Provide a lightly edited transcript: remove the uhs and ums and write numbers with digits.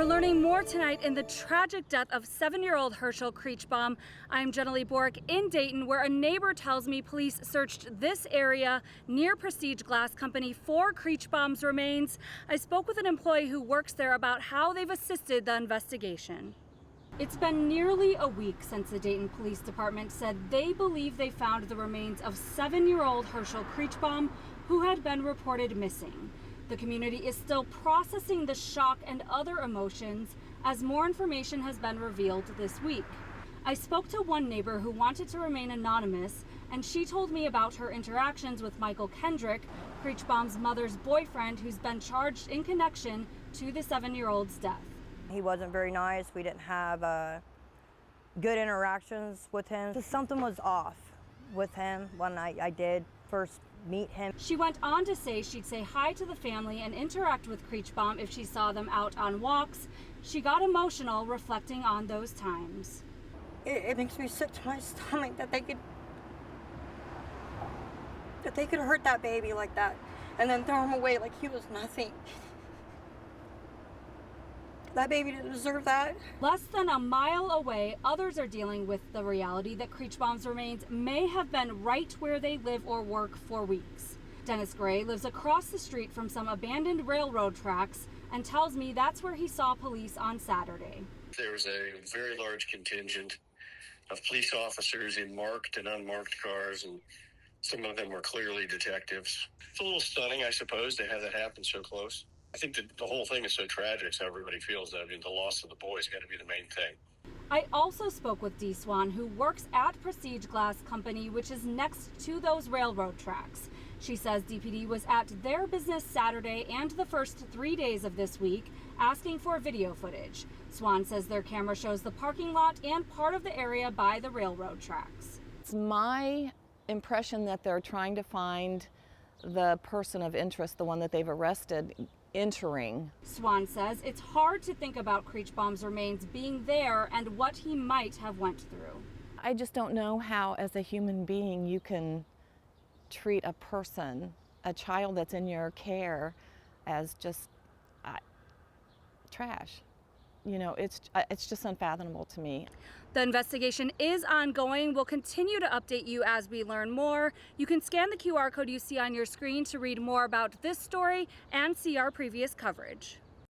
We're learning more tonight in the tragic death of 7-year-old Hershall Creachbaum. I'm Jenna Lee Bork in Dayton, where a neighbor tells me police searched this area near Prestige Glass Company for Creachbaum's remains. I spoke with an employee who works there about how they've assisted the investigation. It's been nearly a week since the Dayton Police Department said they believe they found the remains of 7-year-old Hershall Creachbaum, who had been reported missing. The community is still processing the shock and other emotions as more information has been revealed this week. I spoke to one neighbor who wanted to remain anonymous, and she told me about her interactions with Michael Kendrick, Creachbaum's mother's boyfriend, who's been charged in connection to the 7-year-old's death. He wasn't very nice. We didn't have good interactions with him. Something was off with him when I did first meet him. She went on to say she'd say hi to the family and interact with Creachbaum if she saw them out on walks. She got emotional reflecting on those times. It makes me sick to my stomach that they could hurt that baby like that and then throw him away like he was nothing. That baby didn't deserve that. Less than a mile away, others are dealing with the reality that Creachbaum's remains may have been right where they live or work for weeks. Dennis Gray lives across the street from some abandoned railroad tracks and tells me that's where he saw police on Saturday. There was a very large contingent of police officers in marked and unmarked cars, and some of them were clearly detectives. It's a little stunning, I suppose, to have that happen so close. I think that the whole thing is so tragic, so everybody feels that. I mean, the loss of the boy has got to be the main thing. I also spoke with Dee Swan, who works at Prestige Glass Company, which is next to those railroad tracks. She says DPD was at their business Saturday and the first 3 days of this week, asking for video footage. Swan says their camera shows the parking lot and part of the area by the railroad tracks. It's my impression that they're trying to find the person of interest, the one that they've arrested, entering. Swan says it's hard to think about Creachbaum's remains being there and what he might have went through. I just don't know how, as a human being, you can treat a person, a child that's in your care, as just trash. You know, it's just unfathomable to me. The investigation is ongoing. We'll continue to update you as we learn more. You can scan the QR code you see on your screen to read more about this story and see our previous coverage.